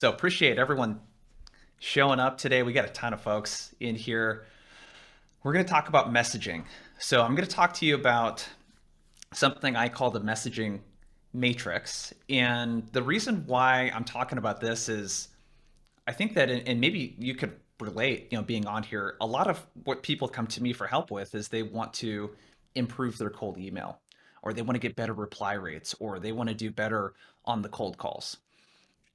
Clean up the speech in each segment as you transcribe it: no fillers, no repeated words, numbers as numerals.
So appreciate everyone showing up today. We got a ton of folks in here. We're going to talk about messaging. So I'm going to talk to you about something I call the messaging matrix. And the reason why I'm talking about this is I think that, and maybe you could relate, being on here, a lot of what people come to me for help with is they want to improve their cold email, or they want to get better reply rates, or they want to do better on the cold calls.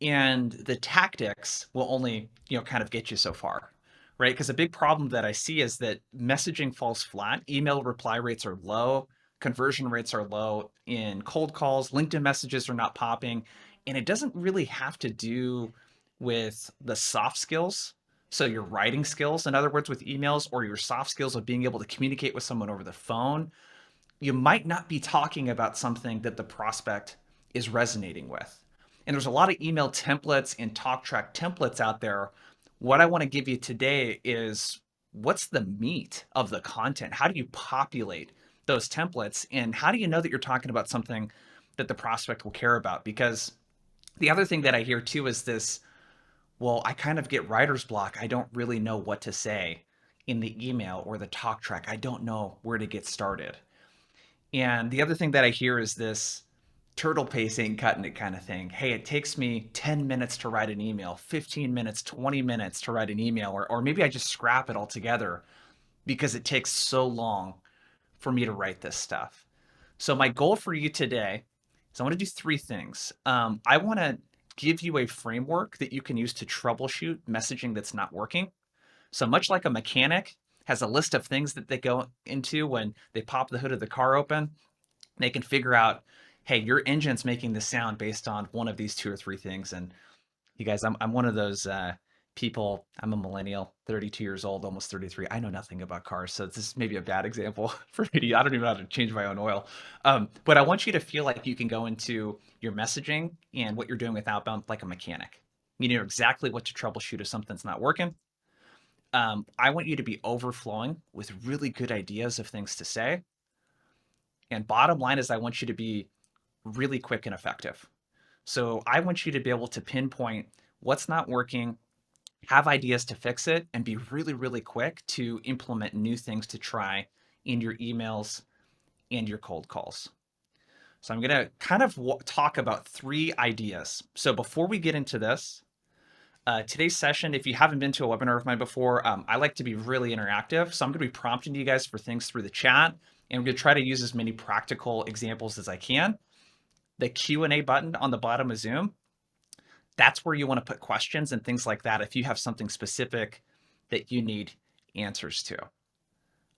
And the tactics will only kind of get you so far, right? Because a big problem that I see is that messaging falls flat. Email reply rates are low, conversion rates are low in cold calls, LinkedIn messages are not popping, and it doesn't really have to do with the soft skills. So your writing skills, in other words, with emails, or your soft skills of being able to communicate with someone over the phone. You might not be talking about something that the prospect is resonating with. And there's a lot of email templates and talk track templates out there. What I want to give you today is what's the meat of the content? How do you populate those templates? And how do you know that you're talking about something that the prospect will care about? Because the other thing that I hear too is this, well, I kind of get writer's block. I don't really know what to say in the email or the talk track. I don't know where to get started. And the other thing that I hear is this turtle pace ain't cutting it kind of thing. Hey, it takes me 10 minutes to write an email, 15 minutes, 20 minutes to write an email, or maybe I just scrap it altogether because it takes so long for me to write this stuff. So my goal for you today is I want to do three things. I want to give you a framework that you can use to troubleshoot messaging that's not working. So much like a mechanic has a list of things that they go into when they pop the hood of the car open, they can figure out, hey, your engine's making this sound based on one of these two or three things. And you guys, I'm one of those people. I'm a millennial, 32 years old, almost 33. I know nothing about cars, so this is maybe a bad example for me. I don't even know how to change my own oil. But I want you to feel like you can go into your messaging and what you're doing with outbound like a mechanic. You know exactly what to troubleshoot if something's not working. I want you to be overflowing with really good ideas of things to say. And bottom line is, I want you to be really quick and effective. So I want you to be able to pinpoint what's not working, have ideas to fix it, and be really, really quick to implement new things to try in your emails and your cold calls. So I'm going to kind of talk about three ideas. So before we get into this, today's session, if you haven't been to a webinar of mine before, I like to be really interactive. So I'm going to be prompting you guys for things through the chat, and I'm going to try to use as many practical examples as I can. The Q&A button on the bottom of Zoom, that's where you want to put questions and things like that if you have something specific that you need answers to.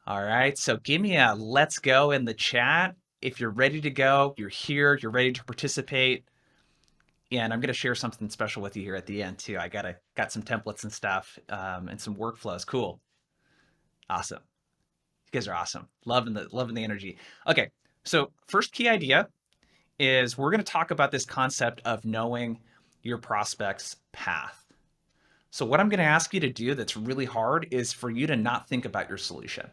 All right, so give me a let's go in the chat. If you're ready to go, you're here, you're ready to participate. And I'm going to share something special with you here at the end too. I got some templates and stuff and some workflows. Cool. Awesome. You guys are awesome. Loving the energy. Okay. So first key idea is we're going to talk about this concept of knowing your prospect's path. So what I'm going to ask you to do that's really hard is for you to not think about your solution.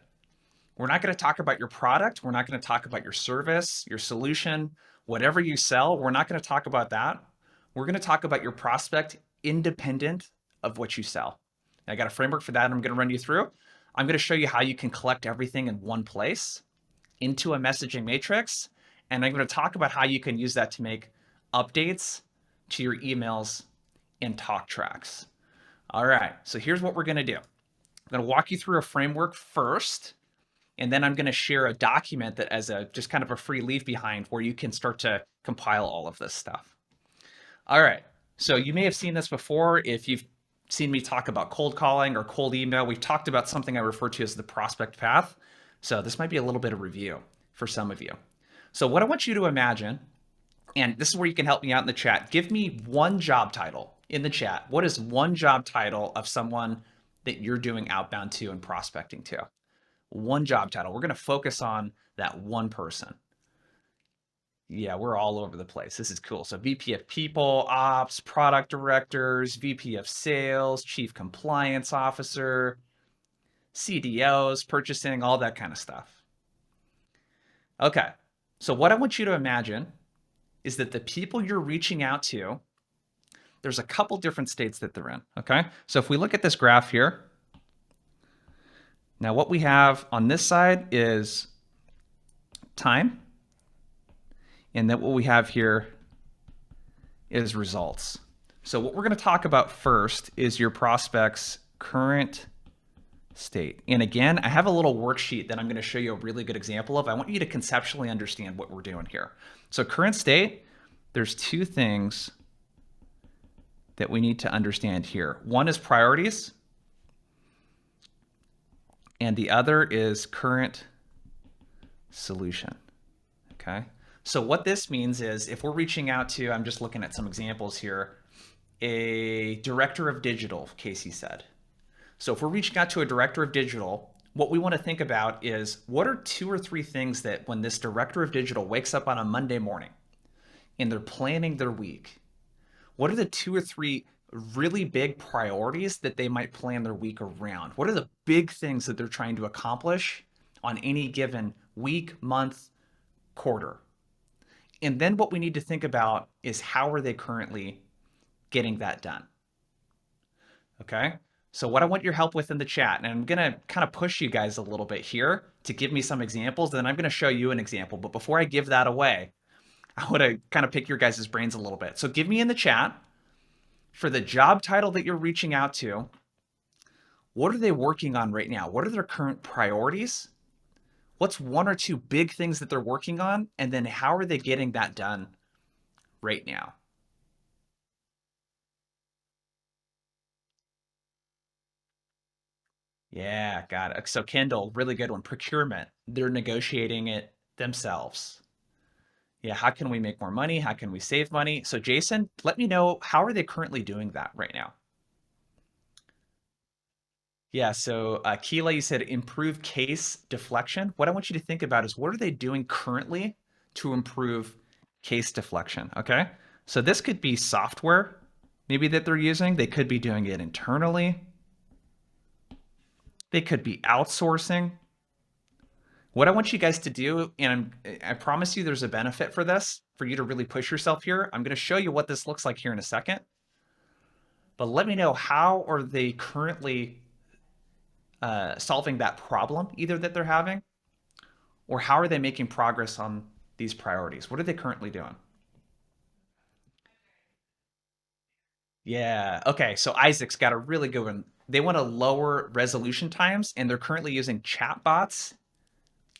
We're not going to talk about your product. We're not going to talk about your service, your solution, whatever you sell. We're not going to talk about that. We're going to talk about your prospect independent of what you sell. I got a framework for that I'm going to run you through. I'm going to show you how you can collect everything in one place into a messaging matrix. And I'm going to talk about how you can use that to make updates to your emails and talk tracks. All right, so here's what we're going to do. I'm going to walk you through a framework first, and then I'm going to share a document that as a just kind of a free leave behind where you can start to compile all of this stuff. All right, so you may have seen this before. If you've seen me talk about cold calling or cold email, we've talked about something I refer to as the prospect path. So this might be a little bit of review for some of you. So what I want you to imagine, and this is where you can help me out in the chat, give me one job title in the chat. What is one job title of someone that you're doing outbound to and prospecting to? One job title. We're going to focus on that one person. Yeah, we're all over the place. This is cool. So VP of People, Ops, Product Directors, VP of Sales, Chief Compliance Officer, CDOs, purchasing, all that kind of stuff. Okay, so what I want you to imagine is that the people you're reaching out to, there's a couple different states that they're in, okay? So if we look at this graph here, now what we have on this side is time, and then what we have here is results. So what we're going to talk about first is your prospect's current state. And again, I have a little worksheet that I'm going to show you a really good example of. I want you to conceptually understand what we're doing here. So current state, there's two things that we need to understand here. One is priorities, and the other is current solution, okay? So what this means is if we're reaching out to, I'm just looking at some examples here, a director of digital, Casey said. So if we're reaching out to a director of digital, what we want to think about is what are 2 or 3 things that when this director of digital wakes up on a Monday morning and they're planning their week, what are the 2 or 3 really big priorities that they might plan their week around? What are the big things that they're trying to accomplish on any given week, month, quarter? And then what we need to think about is how are they currently getting that done? Okay? So what I want your help with in the chat, and I'm going to kind of push you guys a little bit here to give me some examples, then I'm going to show you an example. But before I give that away, I want to kind of pick your guys' brains a little bit. So give me in the chat, for the job title that you're reaching out to, what are they working on right now? What are their current priorities? What's 1 or 2 big things that they're working on? And then how are they getting that done right now? Yeah, got it. So Kendall, really good one. Procurement, they're negotiating it themselves. Yeah, how can we make more money? How can we save money? So Jason, let me know, how are they currently doing that right now? Yeah, so Keela, you said improve case deflection. What I want you to think about is what are they doing currently to improve case deflection, okay? So this could be software maybe that they're using. They could be doing it internally. They could be outsourcing. What I want you guys to do, and I promise you there's a benefit for this, for you to really push yourself here. I'm going to show you what this looks like here in a second. But let me know, how are they currently solving that problem, either that they're having, or how are they making progress on these priorities? What are they currently doing? Yeah, okay, so Isaac's got a really good one. They want to lower resolution times, and they're currently using chatbots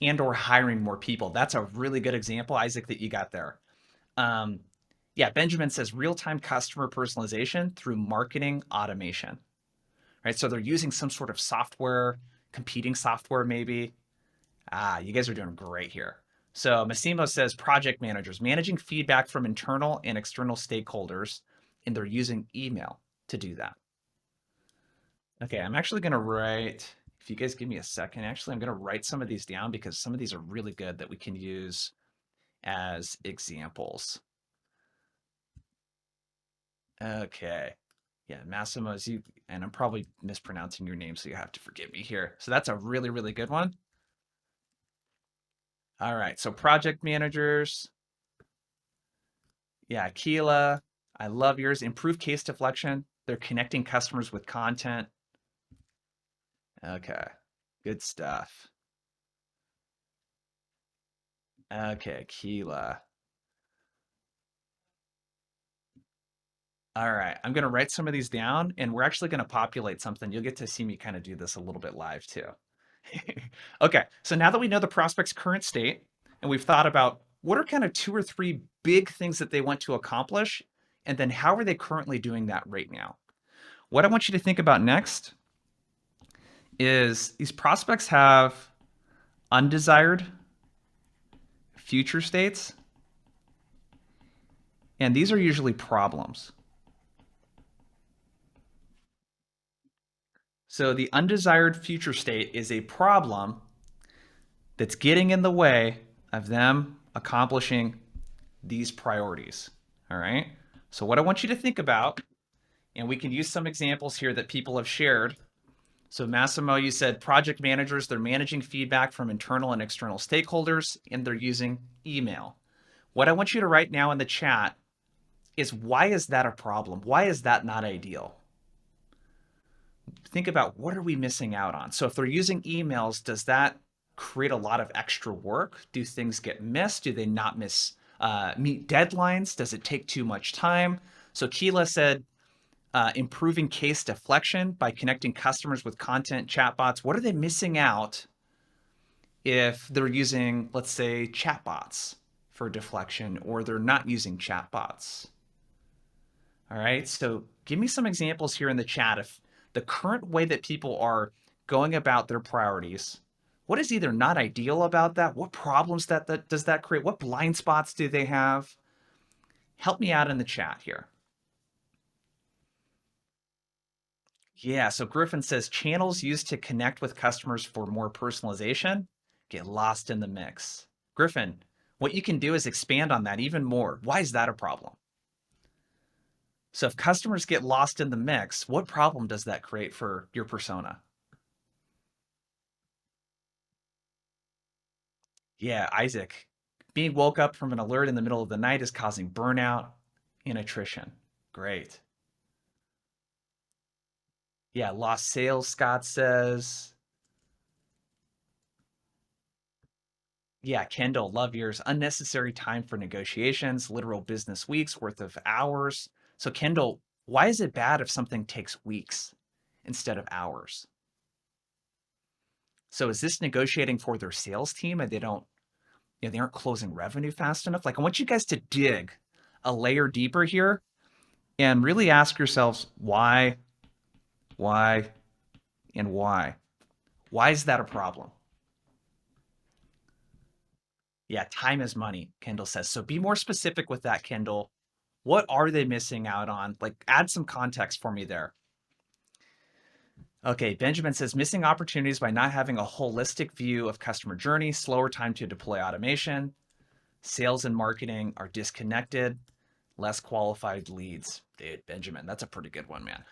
and or hiring more people. That's a really good example, Isaac, that you got there. Yeah, Benjamin says real-time customer personalization through marketing automation, right? So they're using some sort of software, competing software maybe. You guys are doing great here. So Massimo says project managers, managing feedback from internal and external stakeholders, and they're using email to do that. Okay, I'm actually going to write, if you guys give me a second, actually, I'm going to write some of these down because some of these are really good that we can use as examples. Okay. Yeah, Massimo's you, and I'm probably mispronouncing your name, so you have to forgive me here. So that's a really, really good one. All right, so project managers. Yeah, Keela, I love yours. Improve case deflection. They're connecting customers with content. Okay, good stuff. Okay, Keela. All right, I'm going to write some of these down, and we're actually going to populate something. You'll get to see me kind of do this a little bit live too. Okay, so now that we know the prospect's current state, and we've thought about what are kind of 2 or 3 big things that they want to accomplish, and then how are they currently doing that right now? What I want you to think about next is these prospects have undesired future states, and these are usually problems. So the undesired future state is a problem that's getting in the way of them accomplishing these priorities. All right. So what I want you to think about, and we can use some examples here that people have shared. So Massimo, you said project managers, they're managing feedback from internal and external stakeholders, and they're using email. What I want you to write now in the chat is why is that a problem? Why is that not ideal? Think about what are we missing out on? So if they're using emails, does that create a lot of extra work? Do things get missed? Do they not meet deadlines? Does it take too much time? So Keela said, improving case deflection by connecting customers with content chatbots. What are they missing out if they're using, let's say, chatbots for deflection, or they're not using chatbots? All right, so give me some examples here in the chat. If the current way that people are going about their priorities, what is either not ideal about that? What problems that does that create? What blind spots do they have? Help me out in the chat here. Yeah, so Griffin says channels used to connect with customers for more personalization get lost in the mix. Griffin, what you can do is expand on that even more. Why is that a problem? So if customers get lost in the mix, what problem does that create for your persona? Yeah, Isaac, being woke up from an alert in the middle of the night is causing burnout and attrition. Great. Yeah, lost sales, Scott says. Yeah, Kendall, love yours. Unnecessary time for negotiations, literal business weeks worth of hours. So, Kendall, why is it bad if something takes weeks instead of hours? So, is this negotiating for their sales team and they aren't closing revenue fast enough? Like, I want you guys to dig a layer deeper here and really ask yourselves why, and why. Why is that a problem? Yeah, time is money, Kendall says. So be more specific with that, Kendall. What are they missing out on? Like, add some context for me there. Okay, Benjamin says missing opportunities by not having a holistic view of customer journey, slower time to deploy automation, sales and marketing are disconnected, less qualified leads. Dude, Benjamin, that's a pretty good one, man.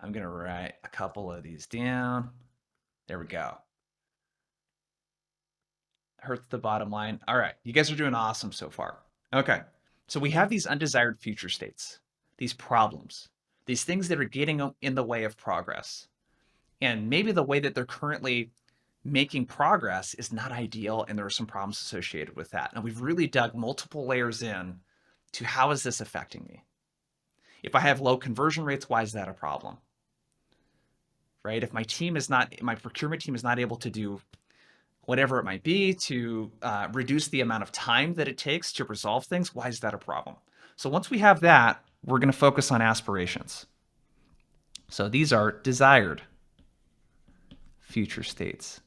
I'm going to write a couple of these down. There we go. Hurts the bottom line. All right, you guys are doing awesome so far. Okay, so we have these undesired future states, these problems, these things that are getting in the way of progress. And maybe the way that they're currently making progress is not ideal, and there are some problems associated with that. And we've really dug multiple layers in to how is this affecting me? If I have low conversion rates, why is that a problem? Right? If my procurement team is not able to do whatever it might be to reduce the amount of time that it takes to resolve things, why is that a problem? So once we have that, we're going to focus on aspirations. So these are desired future states.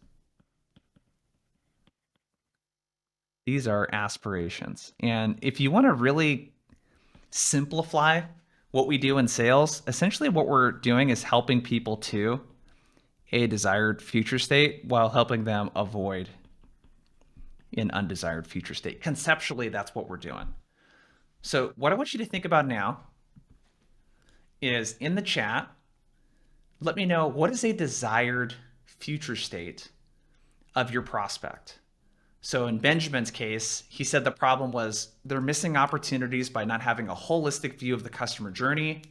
These are aspirations. And if you want to really simplify what we do in sales, essentially what we're doing is helping people to a desired future state while helping them avoid an undesired future state. Conceptually, that's what we're doing. So what I want you to think about now is in the chat, let me know what is a desired future state of your prospect. So in Benjamin's case, he said the problem was they're missing opportunities by not having a holistic view of the customer journey,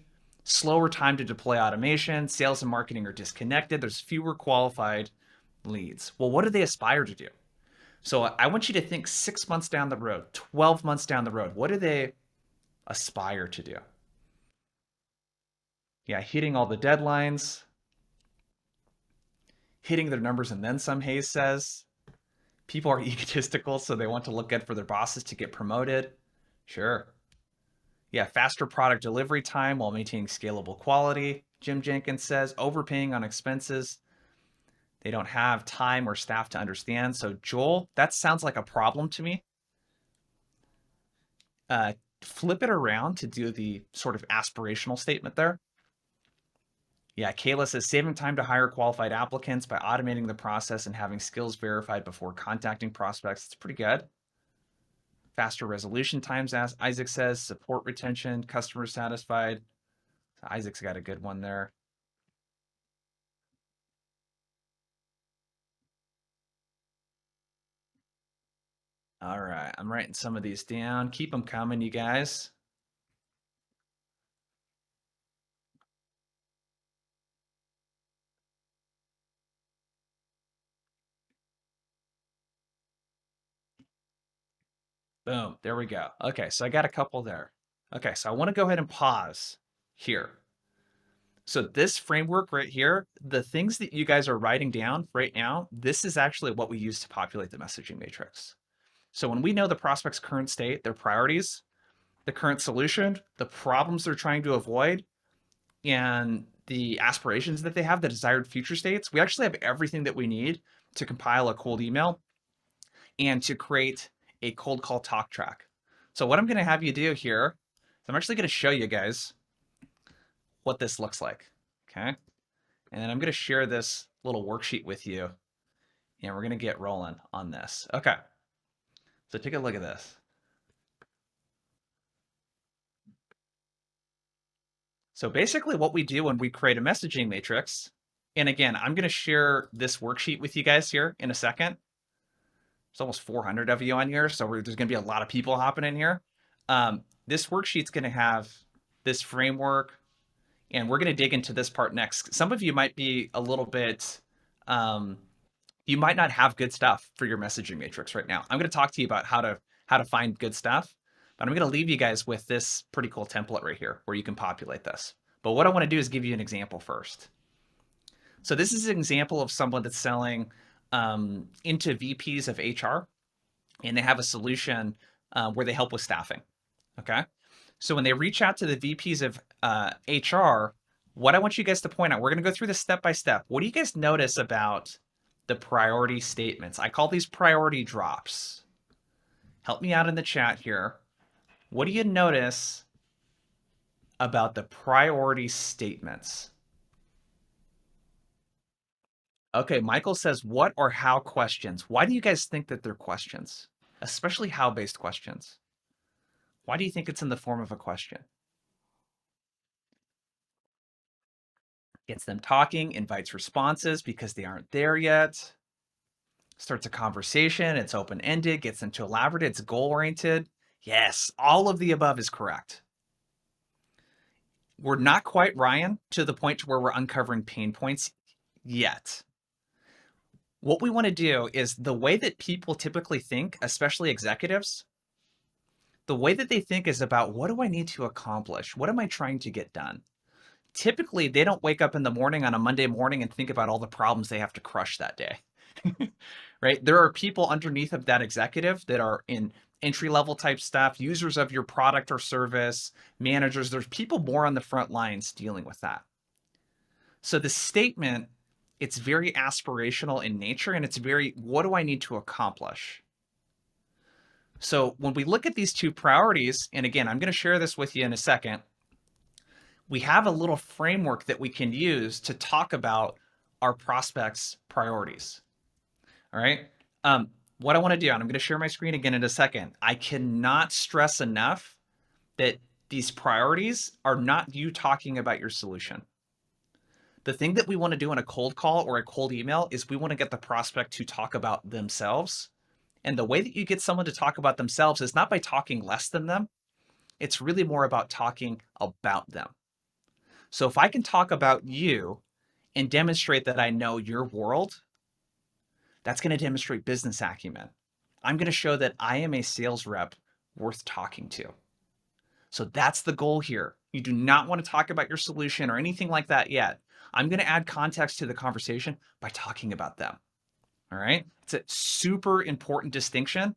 slower time to deploy automation, sales and marketing are disconnected, there's fewer qualified leads. Well, what do they aspire to do? So I want you to think 6 months down the road, 12 months down the road. What do they aspire to do? Yeah, hitting all the deadlines, hitting their numbers and then some, Hayes says. People are egotistical, so they want to look good for their bosses to get promoted. Sure. Yeah, faster product delivery time while maintaining scalable quality. Jim Jenkins says overpaying on expenses. They don't have time or staff to understand. So Joel, that sounds like a problem to me. Flip it around to do the sort of aspirational statement there. Yeah, Kayla says saving time to hire qualified applicants by automating the process and having skills verified before contacting prospects. It's pretty good. Faster resolution times, as Isaac says, support retention, customer satisfied. Isaac's got a good one there. All right, I'm writing some of these down. Keep them coming, you guys. Boom, there we go. Okay, so I got a couple there. Okay, so I want to go ahead and pause here. So this framework right here, the things that you guys are writing down right now, this is actually what we use to populate the messaging matrix. So when we know the prospect's current state, their priorities, the current solution, the problems they're trying to avoid, and the aspirations that they have, the desired future states, we actually have everything that we need to compile a cold email and to create a cold call talk track. So what I'm going to have you do here is I'm actually going to show you guys what this looks like. Okay. And then I'm going to share this little worksheet with you and we're going to get rolling on this. Okay. So take a look at this. So basically what we do when we create a messaging matrix, and again, I'm going to share this worksheet with you guys here in a second. There's almost 400 of you on here, so there's going to be a lot of people hopping in here. This worksheet's going to have this framework, and we're going to dig into this part next. Some of you might be a little bit, you might not have good stuff for your messaging matrix right now. I'm going to talk to you about how to find good stuff, but I'm going to leave you guys with this pretty cool template right here where you can populate this. But what I want to do is give you an example first. So this is an example of someone that's selling into VPs of HR, and they have a solution where they help with staffing. Okay. So when they reach out to the VPs of HR, what I want you guys to point out, we're going to go through this step by step. What do you guys notice about the priority statements? I call these priority drops. Help me out in the chat here. What do you notice about the priority statements? Okay, Michael says, what or how questions? Why do you guys think that they're questions? Especially how-based questions. Why do you think it's in the form of a question? Gets them talking, invites responses because they aren't there yet. Starts a conversation, it's open-ended, gets them to elaborate, it's goal-oriented. Yes, all of the above is correct. We're not quite, Ryan, to the point to where we're uncovering pain points yet. What we want to do is the way that people typically think, especially executives, the way that they think is about what do I need to accomplish? What am I trying to get done? Typically, they don't wake up in the morning on a Monday morning and think about all the problems they have to crush that day. Right? There are people underneath of that executive that are in entry level type stuff, users of your product or service, managers. There's people more on the front lines dealing with that. So the statement, it's very aspirational in nature and it's very, what do I need to accomplish? So when we look at these two priorities, and again, I'm going to share this with you in a second, we have a little framework that we can use to talk about our prospects' priorities. All right. What I want to do, and I'm going to share my screen again in a second. I cannot stress enough that these priorities are not you talking about your solution. The thing that we want to do in a cold call or a cold email is we want to get the prospect to talk about themselves. And the way that you get someone to talk about themselves is not by talking less than them. It's really more about talking about them. So if I can talk about you and demonstrate that I know your world, that's going to demonstrate business acumen. I'm going to show that I am a sales rep worth talking to. So that's the goal here. You do not want to talk about your solution or anything like that yet. I'm going to add context to the conversation by talking about them. All right. It's a super important distinction.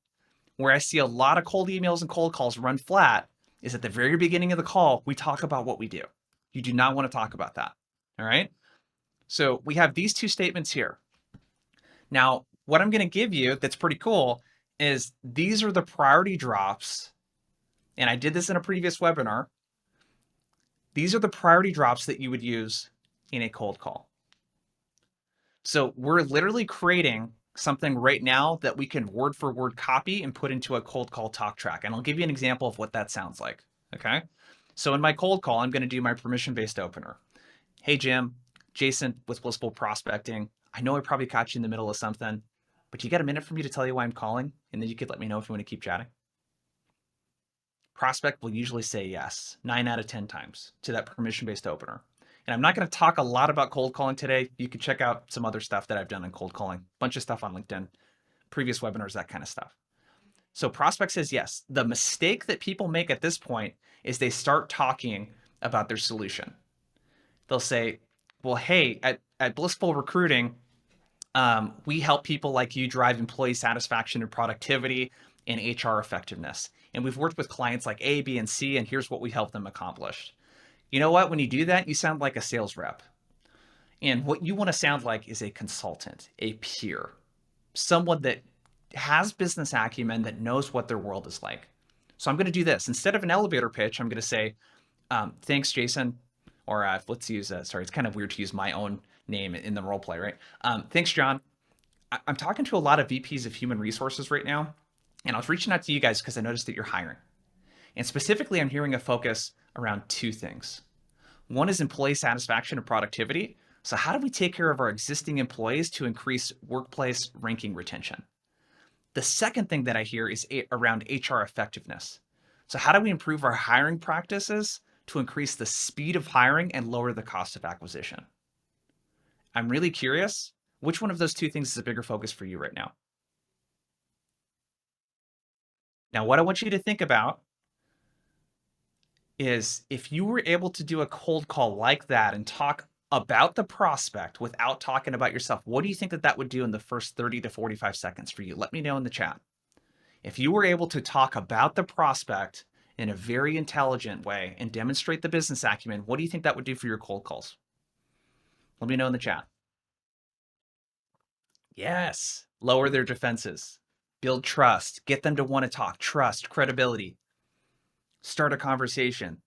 Where I see a lot of cold emails and cold calls run flat is at the very beginning of the call, we talk about what we do. You do not want to talk about that. All right. So we have these two statements here. Now, what I'm going to give you that's pretty cool is these are the priority drops. And I did this in a previous webinar. These are the priority drops that you would use in a cold call. So we're literally creating something right now that we can word for word copy and put into a cold call talk track. And I'll give you an example of what that sounds like. Okay. So in my cold call, I'm going to do my permission-based opener. Hey, Jim, Jason with Blissful Prospecting. I know I probably caught you in the middle of something. but you got a minute for me to tell you why I'm calling? And then you could let me know if you want to keep chatting. Prospect will usually say yes 9 out of 10 times to that permission-based opener. And I'm not going to talk a lot about cold calling today. You can check out some other stuff that I've done in cold calling, bunch of stuff on LinkedIn, previous webinars, that kind of stuff. So prospect says yes. The mistake that people make at this point is they start talking about their solution. They'll say, well, hey, at Blissful Recruiting, we help people like you drive employee satisfaction and productivity and HR effectiveness. And we've worked with clients like A, B, and C, and here's what we help them accomplish. You know what? When you do that, you sound like a sales rep. And what you want to sound like is a consultant, a peer, someone that has business acumen, that knows what their world is like. So I'm going to do this. Instead of an elevator pitch, I'm going to say, thanks, Jason. Or let's use, sorry, it's kind of weird to use my own name in the role play, right? Thanks, John. I'm talking to a lot of VPs of human resources right now, and I was reaching out to you guys because I noticed that you're hiring. And specifically, I'm hearing a focus around two things. One is employee satisfaction and productivity. So how do we take care of our existing employees to increase workplace ranking retention? The second thing that I hear is around HR effectiveness. So how do we improve our hiring practices to increase the speed of hiring and lower the cost of acquisition? I'm really curious, which one of those two things is a bigger focus for you right now? Now, what I want you to think about is if you were able to do a cold call like that and talk about the prospect without talking about yourself, what do you think that that would do in the first 30 to 45 seconds for you? Let me know in the chat. If you were able to talk about the prospect in a very intelligent way and demonstrate the business acumen, what do you think that would do for your cold calls? Let me know in the chat. Yes. Lower their defenses, build trust, get them to want to talk, trust, credibility, start a conversation.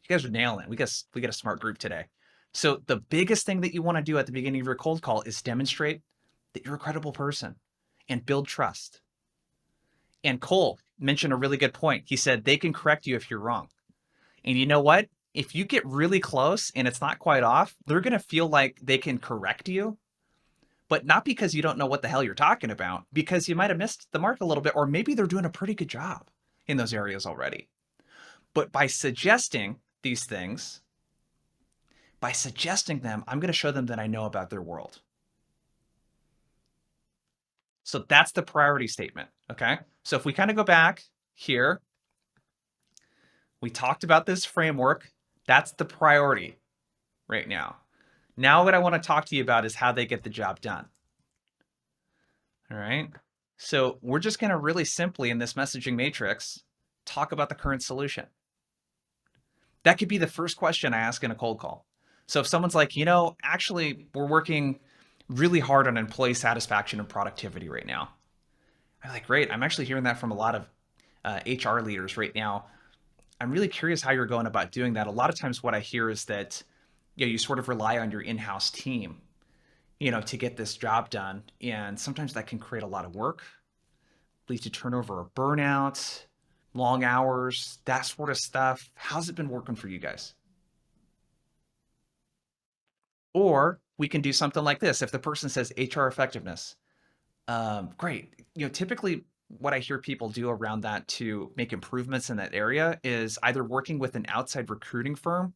You guys are nailing it. We got a smart group today. So the biggest thing that you want to do at the beginning of your cold call is demonstrate that you're a credible person and build trust. And Cole mentioned a really good point. He said they can correct you if you're wrong. And you know what? If you get really close and it's not quite off, they're going to feel like they can correct you, but not because you don't know what the hell you're talking about, because you might have missed the mark a little bit, or maybe they're doing a pretty good job in those areas already. But by suggesting these things, by suggesting them, I'm going to show them that I know about their world. So that's the priority statement, okay? So if we kind of go back here, we talked about this framework. That's the priority right now. Now what I want to talk to you about is how they get the job done. All right. So we're just going to really simply in this messaging matrix talk about the current solution. That could be the first question I ask in a cold call. So if someone's like, you know, actually we're working really hard on employee satisfaction and productivity right now. I'm like, great. I'm actually hearing that from a lot of HR leaders right now. I'm really curious how you're going about doing that. A lot of times what I hear is that, you know, you sort of rely on your in-house team, you know, to get this job done. And sometimes that can create a lot of work, lead to turnover or burnout, long hours, that sort of stuff. How's it been working for you guys? Or we can do something like this. If the person says HR effectiveness, great. You know, typically what I hear people do around that to make improvements in that area is either working with an outside recruiting firm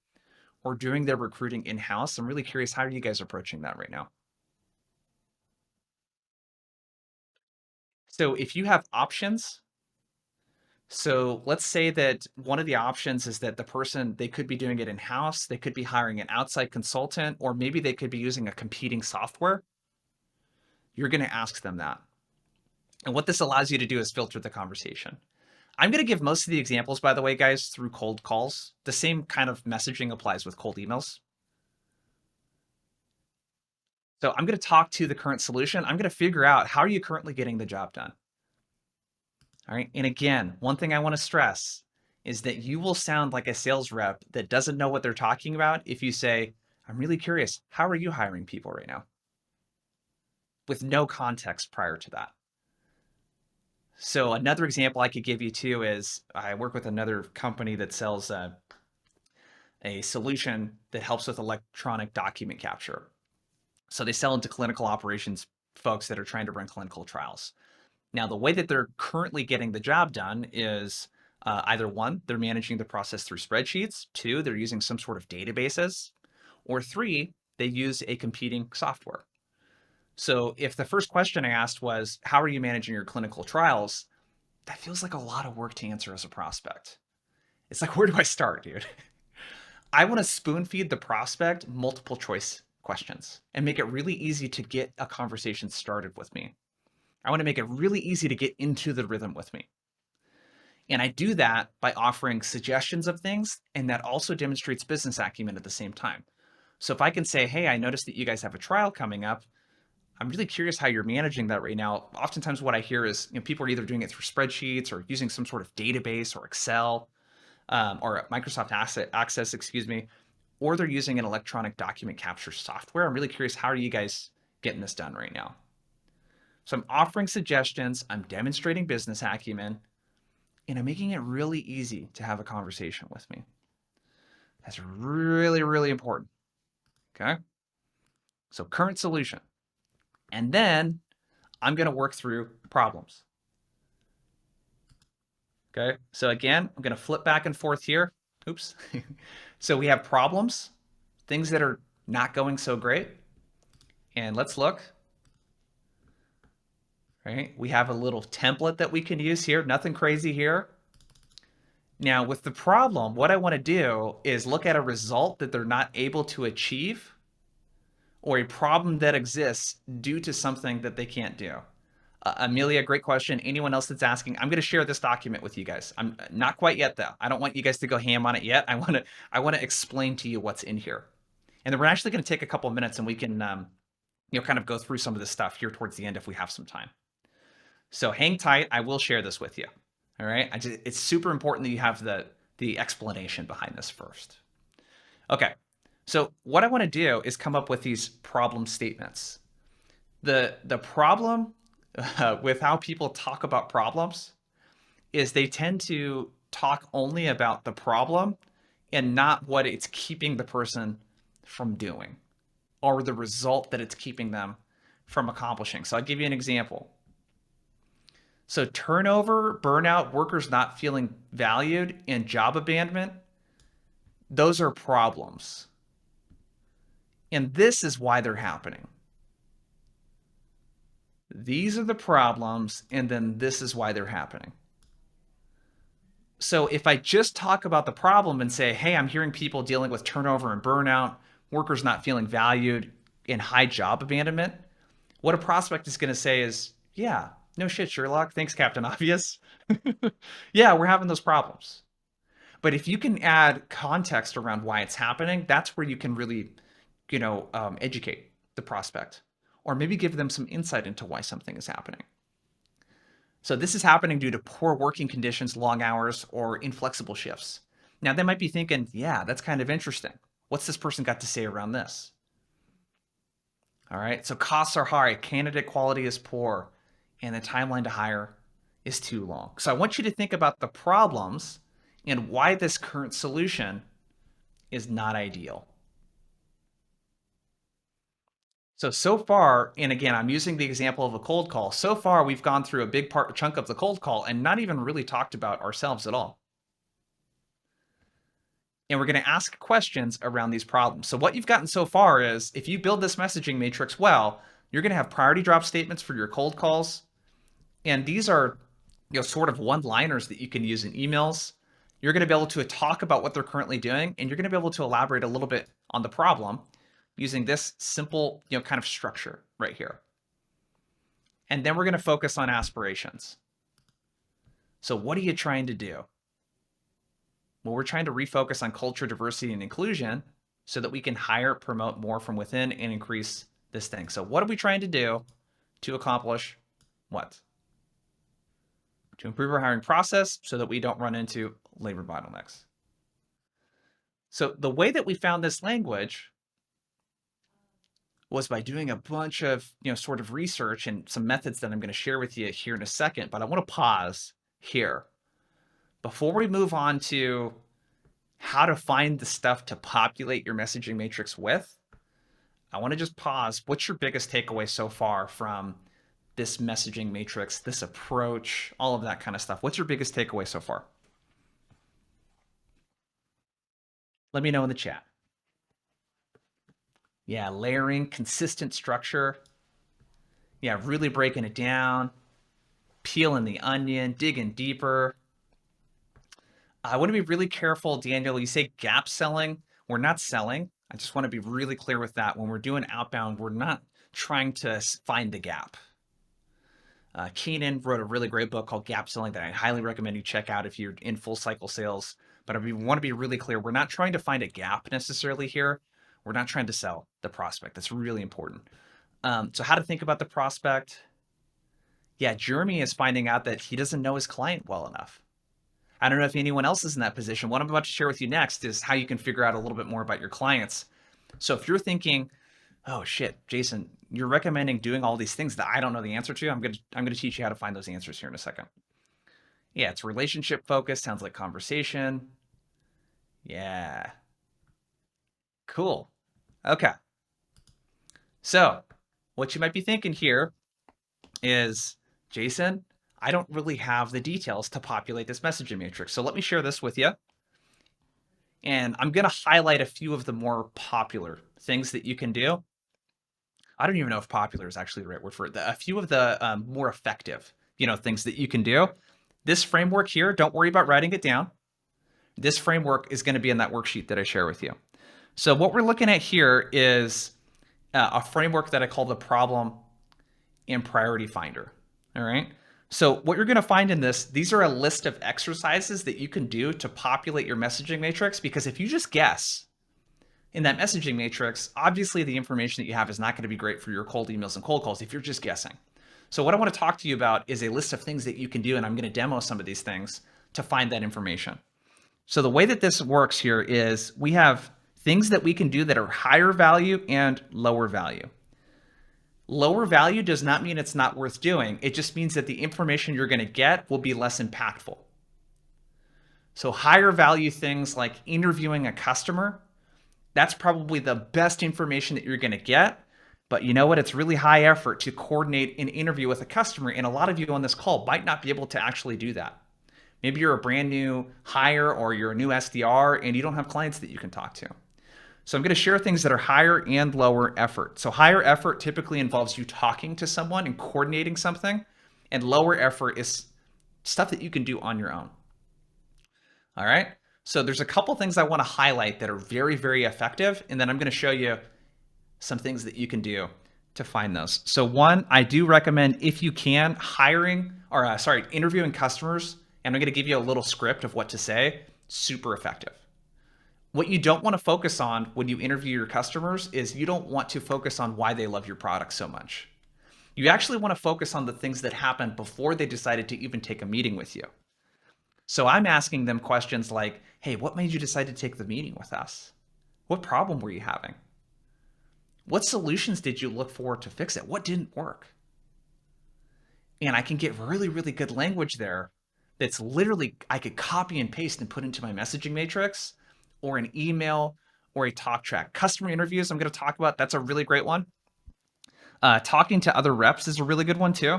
or doing their recruiting in-house. I'm really curious, how are you guys approaching that right now? So if you have options, so let's say that one of the options is that the person, they could be doing it in-house, they could be hiring an outside consultant, or maybe they could be using a competing software. You're going to ask them that. And what this allows you to do is filter the conversation. I'm going to give most of the examples, by the way, guys, through cold calls. The same kind of messaging applies with cold emails. So I'm going to talk to the current solution. I'm going to figure out, how are you currently getting the job done? All right. And again, one thing I want to stress is that you will sound like a sales rep that doesn't know what they're talking about if you say, I'm really curious, how are you hiring people right now? With no context prior to that. So another example I could give you too is I work with another company that sells a solution that helps with electronic document capture. So they sell into clinical operations folks that are trying to run clinical trials. Now, the way that they're currently getting the job done is either one, they're managing the process through spreadsheets, two, they're using some sort of databases, or three, they use a competing software. So if the first question I asked was, how are you managing your clinical trials? That feels like a lot of work to answer as a prospect. It's like, where do I start, dude? I want to spoon feed the prospect multiple choice questions and make it really easy to get a conversation started with me. I want to make it really easy to get into the rhythm with me. And I do that by offering suggestions of things, and that also demonstrates business acumen at the same time. So if I can say, hey, I noticed that you guys have a trial coming up. I'm really curious how you're managing that right now. Oftentimes what I hear is people are either doing it through spreadsheets or using some sort of database or Excel or Microsoft Access, excuse me, or they're using an electronic document capture software. I'm really curious, how are you guys getting this done right now? So I'm offering suggestions, I'm demonstrating business acumen, and I'm making it really easy to have a conversation with me. That's really, really important. Okay. So current solution. And then I'm going to work through problems. Okay. So again, I'm going to flip back and forth here. Oops. So we have problems, things that are not going so great. And let's look. Right. We have a little template that we can use here. Nothing crazy here. Now with the problem, what I want to do is look at a result that they're not able to achieve or a problem that exists due to something that they can't do. Amelia, great question. Anyone else that's asking, I'm going to share this document with you guys. I'm not quite yet though. I don't want you guys to go ham on it yet. I want to explain to you what's in here. And then we're actually going to take a couple of minutes and we can kind of go through some of this stuff here towards the end if we have some time. So hang tight. I will share this with you. All right. It's super important that you have the explanation behind this first. Okay. So what I want to do is come up with these problem statements. The problem with how people talk about problems is they tend to talk only about the problem and not what it's keeping the person from doing or the result that it's keeping them from accomplishing. So I'll give you an example. So turnover, burnout, workers not feeling valued, and job abandonment, those are problems. And this is why they're happening. These are the problems, and then this is why they're happening. So if I just talk about the problem and say, hey, I'm hearing people dealing with turnover and burnout, workers not feeling valued, and high job abandonment, what a prospect is going to say is, yeah, no shit, Sherlock. Thanks, Captain Obvious. Yeah, we're having those problems. But if you can add context around why it's happening, that's where you can really, educate the prospect or maybe give them some insight into why something is happening. So this is happening due to poor working conditions, long hours, or inflexible shifts. Now they might be thinking, yeah, that's kind of interesting. What's this person got to say around this? All right, so costs are high, candidate quality is poor, and the timeline to hire is too long. So I want you to think about the problems and why this current solution is not ideal. So far, and again, I'm using the example of a cold call. So far, we've gone through a big chunk of the cold call and not even really talked about ourselves at all. And we're going to ask questions around these problems. So what you've gotten so far is if you build this messaging matrix well, you're going to have priority drop statements for your cold calls. And these are sort of one-liners that you can use in emails. You're going to be able to talk about what they're currently doing, and you're going to be able to elaborate a little bit on the problem using this simple, kind of structure right here. And then we're going to focus on aspirations. So what are you trying to do? Well, we're trying to refocus on culture, diversity, and inclusion so that we can hire, promote more from within and increase this thing. So what are we trying to do to accomplish what? To improve our hiring process so that we don't run into labor bottlenecks. So the way that we found this language was by doing a bunch of, sort of research and some methods that I'm going to share with you here in a second, but I want to pause here. Before we move on to how to find the stuff to populate your messaging matrix with, I want to just pause. What's your biggest takeaway so far from this messaging matrix, this approach, all of that kind of stuff? What's your biggest takeaway so far? Let me know in the chat. Yeah, layering, consistent structure. Yeah, really breaking it down, peeling the onion, digging deeper. I want to be really careful, Daniel. You say gap selling. We're not selling. I just want to be really clear with that. When we're doing outbound, we're not trying to find the gap. Keenan wrote a really great book called Gap Selling that I highly recommend you check out if you're in full cycle sales. But I want to be really clear. We're not trying to find a gap necessarily here. We're not trying to sell the prospect. That's really important. So how to think about the prospect. Yeah, Jeremy is finding out that he doesn't know his client well enough. I don't know if anyone else is in that position. What I'm about to share with you next is how you can figure out a little bit more about your clients. So if you're thinking, oh shit, Jason, you're recommending doing all these things that I don't know the answer to, I'm gonna teach you how to find those answers here in a second. Yeah, it's relationship focused, sounds like conversation. Yeah. Cool. Okay. So what you might be thinking here is, Jason, I don't really have the details to populate this messaging matrix. So let me share this with you. And I'm going to highlight a few of the more popular things that you can do. I don't even know if popular is actually the right word for it. A few of the more effective, things that you can do. This framework here, don't worry about writing it down. This framework is going to be in that worksheet that I share with you. So what we're looking at here is a framework that I call the problem and priority finder. All right. So what you're going to find in this, these are a list of exercises that you can do to populate your messaging matrix, because if you just guess in that messaging matrix, obviously the information that you have is not going to be great for your cold emails and cold calls if you're just guessing. So what I want to talk to you about is a list of things that you can do, and I'm going to demo some of these things to find that information. So the way that this works here is we have things that we can do that are higher value and lower value. Lower value does not mean it's not worth doing. It just means that the information you're going to get will be less impactful. So higher value things like interviewing a customer, that's probably the best information that you're going to get. But you know what? It's really high effort to coordinate an interview with a customer. And a lot of you on this call might not be able to actually do that. Maybe you're a brand new hire or you're a new SDR and you don't have clients that you can talk to. So I'm going to share things that are higher and lower effort. So higher effort typically involves you talking to someone and coordinating something, and lower effort is stuff that you can do on your own. All right. So there's a couple things I want to highlight that are very, very effective, and then I'm going to show you some things that you can do to find those. So one, I do recommend, if you can, interviewing customers, and I'm going to give you a little script of what to say. Super effective. What you don't want to focus on when you interview your customers is you don't want to focus on why they love your product so much. You actually want to focus on the things that happened before they decided to even take a meeting with you. So I'm asking them questions like, hey, what made you decide to take the meeting with us? What problem were you having? What solutions did you look for to fix it? What didn't work? And I can get really, really good language there that's literally, I could copy and paste and put into my messaging matrix, or an email, or a talk track. Customer interviews, I'm going to talk about. That's a really great one. Talking to other reps is a really good one too.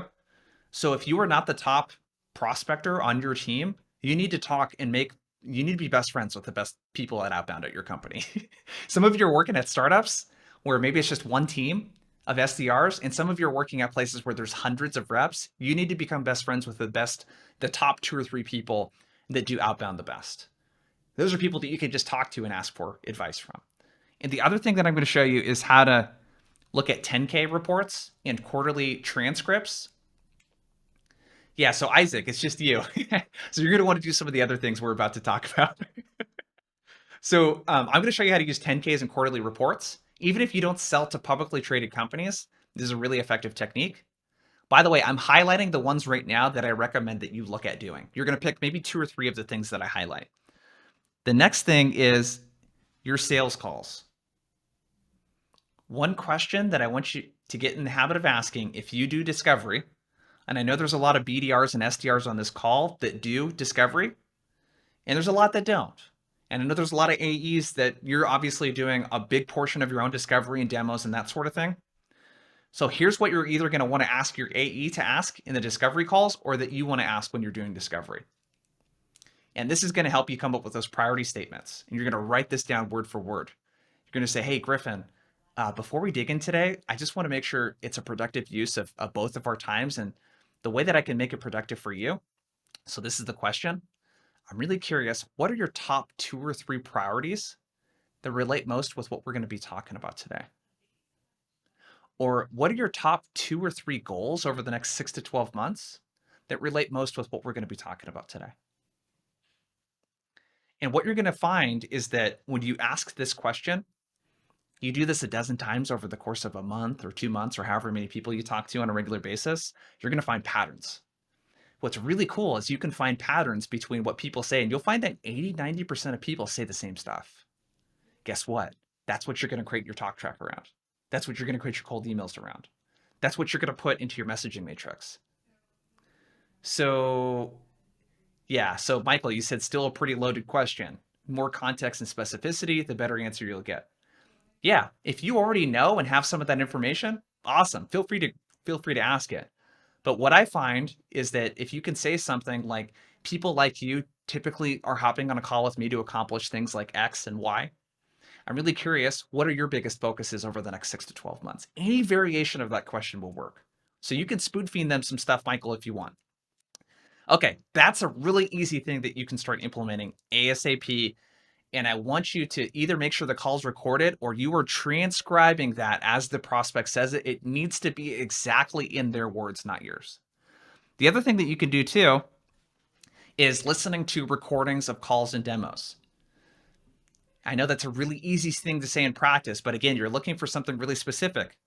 So if you are not the top prospector on your team, you need to talk and you need to be best friends with the best people at outbound at your company. Some of you are working at startups where maybe it's just one team of SDRs, and some of you are working at places where there's hundreds of reps. You need to become best friends with the top 2 or 3 people that do outbound the best. Those are people that you can just talk to and ask for advice from. And the other thing that I'm going to show you is how to look at 10K reports and quarterly transcripts. Yeah, so Isaac, it's just you. So you're going to want to do some of the other things we're about to talk about. So I'm going to show you how to use 10Ks and quarterly reports. Even if you don't sell to publicly traded companies, this is a really effective technique. By the way, I'm highlighting the ones right now that I recommend that you look at doing. You're going to pick maybe 2 or 3 of the things that I highlight. The next thing is your sales calls. One question that I want you to get in the habit of asking if you do discovery, and I know there's a lot of BDRs and SDRs on this call that do discovery, and there's a lot that don't. And I know there's a lot of AEs that you're obviously doing a big portion of your own discovery and demos and that sort of thing. So here's what you're either going to want to ask your AE to ask in the discovery calls or that you want to ask when you're doing discovery. And this is going to help you come up with those priority statements. And you're going to write this down word for word. You're going to say, hey, Griffin, before we dig in today, I just want to make sure it's a productive use of both of our times and the way that I can make it productive for you. So this is the question. I'm really curious, what are your top 2 or 3 priorities that relate most with what we're going to be talking about today? Or what are your top 2 or 3 goals over the next 6 to 12 months that relate most with what we're going to be talking about today? And what you're going to find is that when you ask this question, you do this a dozen times over the course of a month or 2 months or however many people you talk to on a regular basis, you're going to find patterns. What's really cool is you can find patterns between what people say, and you'll find that 80-90% of people say the same stuff. Guess what? That's what you're going to create your talk track around. That's what you're going to create your cold emails around. That's what you're going to put into your messaging matrix. So, yeah. So, Michael, you said still a pretty loaded question. More context and specificity, the better answer you'll get. Yeah. If you already know and have some of that information, awesome. Feel free to ask it. But what I find is that if you can say something like, people like you typically are hopping on a call with me to accomplish things like X and Y. I'm really curious, what are your biggest focuses over the next 6 to 12 months? Any variation of that question will work. So you can spoon feed them some stuff, Michael, if you want. Okay, that's a really easy thing that you can start implementing ASAP. And I want you to either make sure the call's recorded or you are transcribing that as the prospect says it. It needs to be exactly in their words, not yours. The other thing that you can do too is listening to recordings of calls and demos. I know that's a really easy thing to say in practice, but again, you're looking for something really specific.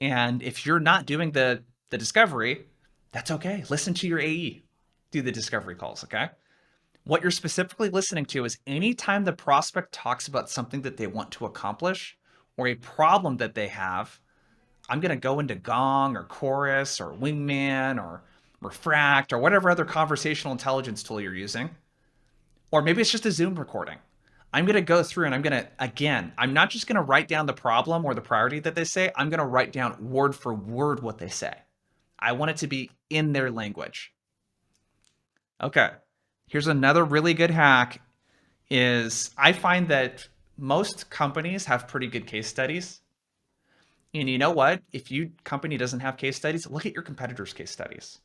And if you're not doing the discovery, that's okay. Listen to your AE do the discovery calls, okay? What you're specifically listening to is anytime the prospect talks about something that they want to accomplish or a problem that they have, I'm going to go into Gong or Chorus or Wingman or Refract or whatever other conversational intelligence tool you're using. Or maybe it's just a Zoom recording. I'm going to go through and I'm going to, again, I'm not just going to write down the problem or the priority that they say. I'm going to write down word for word what they say. I want it to be in their language. Okay. Here's another really good hack is I find that most companies have pretty good case studies. And you know what? If your company doesn't have case studies, look at your competitors' case studies.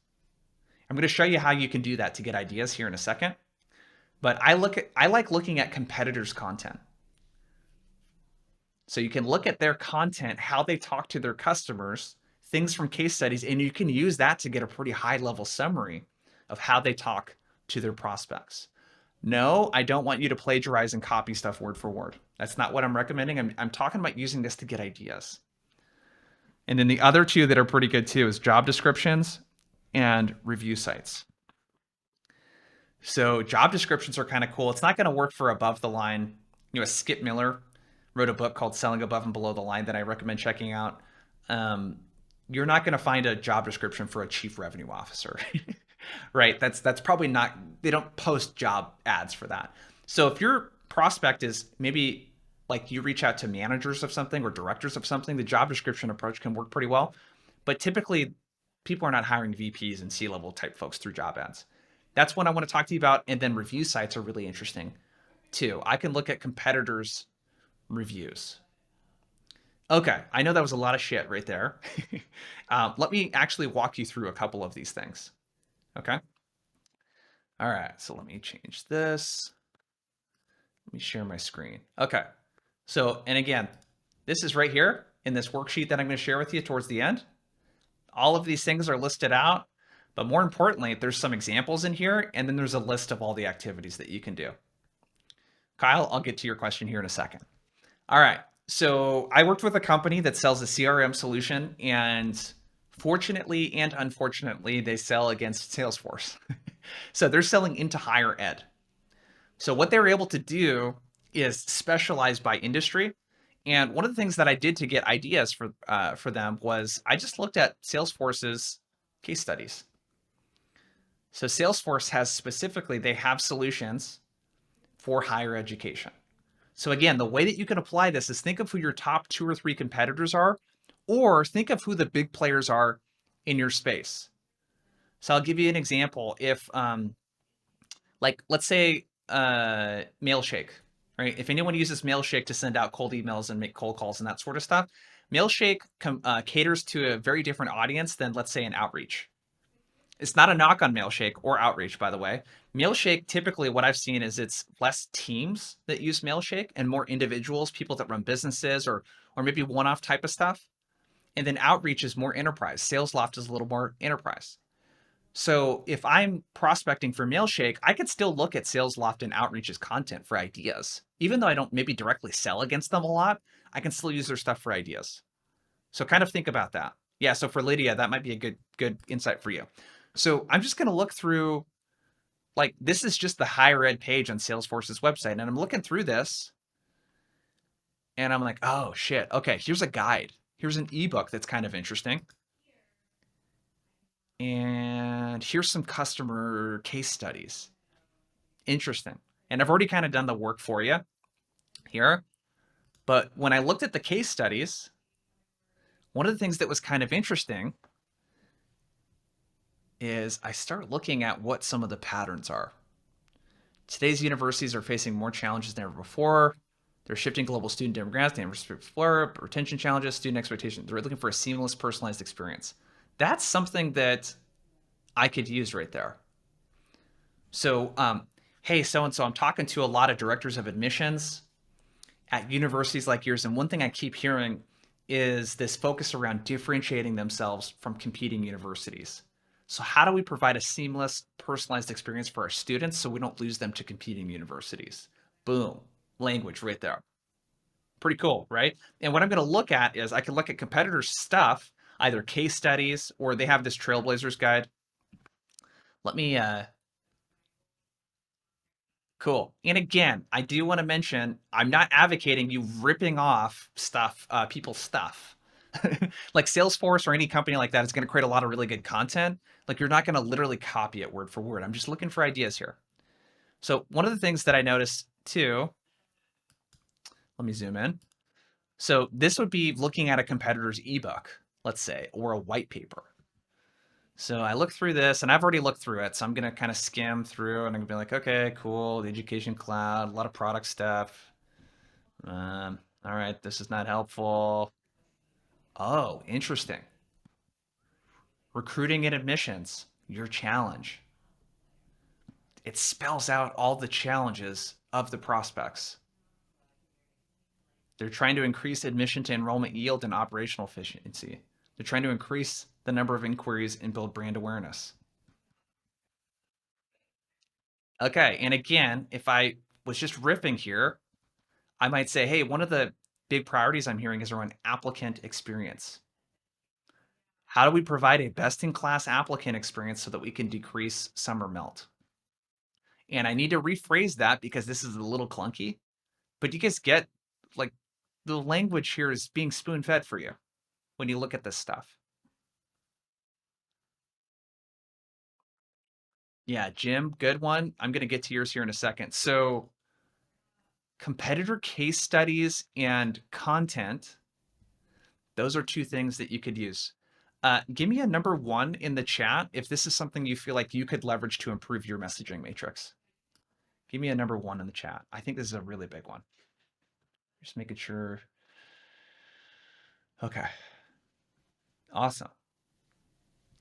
I'm going to show you how you can do that to get ideas here in a second. But I like looking at competitors' content. So you can look at their content, how they talk to their customers, things from case studies, and you can use that to get a pretty high level summary of how they talk to their prospects. No, I don't want you to plagiarize and copy stuff word for word. That's not what I'm recommending. I'm talking about using this to get ideas. And then the other two that are pretty good too is job descriptions and review sites. So job descriptions are kind of cool. It's not going to work for above the line. Skip Miller wrote a book called Selling Above and Below the Line that I recommend checking out. You're not going to find a job description for a chief revenue officer, right? That's probably not, they don't post job ads for that. So if your prospect is maybe like you reach out to managers of something or directors of something, the job description approach can work pretty well. But typically people are not hiring VPs and C-level type folks through job ads. That's what I want to talk to you about. And then review sites are really interesting too. I can look at competitors' reviews. Okay, I know that was a lot of shit right there. Let me actually walk you through a couple of these things. Okay. All right, so let me change this. Let me share my screen. Okay, so, and again, this is right here in this worksheet that I'm going to share with you towards the end. All of these things are listed out, but more importantly, there's some examples in here, and then there's a list of all the activities that you can do. Kyle, I'll get to your question here in a second. All right, so I worked with a company that sells a CRM solution, and fortunately and unfortunately, they sell against Salesforce. So they're selling into higher ed. So what they were able to do is specialize by industry. And one of the things that I did to get ideas for them was I just looked at Salesforce's case studies. So Salesforce has specifically, they have solutions for higher education. So again, the way that you can apply this is think of who your top 2 or 3 competitors are, or think of who the big players are in your space. So I'll give you an example. If like let's say Mailshake, right? If anyone uses Mailshake to send out cold emails and make cold calls and that sort of stuff, Mailshake caters to a very different audience than let's say an Outreach. It's not a knock on Mailshake or Outreach, by the way. Mailshake, typically what I've seen is it's less teams that use Mailshake and more individuals, people that run businesses or maybe one-off type of stuff. And then Outreach is more enterprise. SalesLoft is a little more enterprise. So if I'm prospecting for Mailshake, I could still look at SalesLoft and Outreach's content for ideas. Even though I don't maybe directly sell against them a lot, I can still use their stuff for ideas. So kind of think about that. Yeah, so for Lydia, that might be a good insight for you. So I'm just going to look through, like, this is just the higher ed page on Salesforce's website. And I'm looking through this and I'm like, oh shit. Okay, here's a guide. Here's an ebook that's kind of interesting. And here's some customer case studies. Interesting. And I've already kind of done the work for you here. But when I looked at the case studies, one of the things that was kind of interesting is I start looking at what some of the patterns are. Today's universities are facing more challenges than ever before. They're shifting global student demographics, than ever before, retention challenges, student expectations. They're looking for a seamless, personalized experience. That's something that I could use right there. So, hey, so-and-so, I'm talking to a lot of directors of admissions at universities like yours, and one thing I keep hearing is this focus around differentiating themselves from competing universities. So how do we provide a seamless, personalized experience for our students so we don't lose them to competing universities? Boom, language right there. Pretty cool, right? And what I'm going to look at is I can look at competitors' stuff, either case studies or they have this Trailblazers guide. Let me, cool. And again, I do want to mention, I'm not advocating you ripping off stuff, people's stuff. Like Salesforce or any company like that is going to create a lot of really good content. Like you're not going to literally copy it word for word. I'm just looking for ideas here. So one of the things that I noticed too, let me zoom in. So this would be looking at a competitor's ebook, let's say, or a white paper. So I look through this and I've already looked through it. So I'm going to kind of skim through and I'm going to be like, okay, cool. The education cloud, a lot of product stuff. All right, this is not helpful. Oh, interesting. Recruiting and admissions, your challenge. It spells out all the challenges of the prospects. They're trying to increase admission to enrollment yield and operational efficiency. They're trying to increase the number of inquiries and build brand awareness. Okay, and again, if I was just riffing here, I might say, hey, one of the big priorities I'm hearing is around applicant experience. How do we provide a best-in-class applicant experience so that we can decrease summer melt? And I need to rephrase that because this is a little clunky, but you guys get, like, the language here is being spoon-fed for you when you look at this stuff. Yeah, Jim, good one. I'm going to get to yours here in a second. So competitor case studies and content, those are two things that you could use. Give me a number 1 in the chat if this is something you feel like you could leverage to improve your messaging matrix. Give me a number 1 in the chat. I think this is a really big one. Just making sure. Okay. Awesome.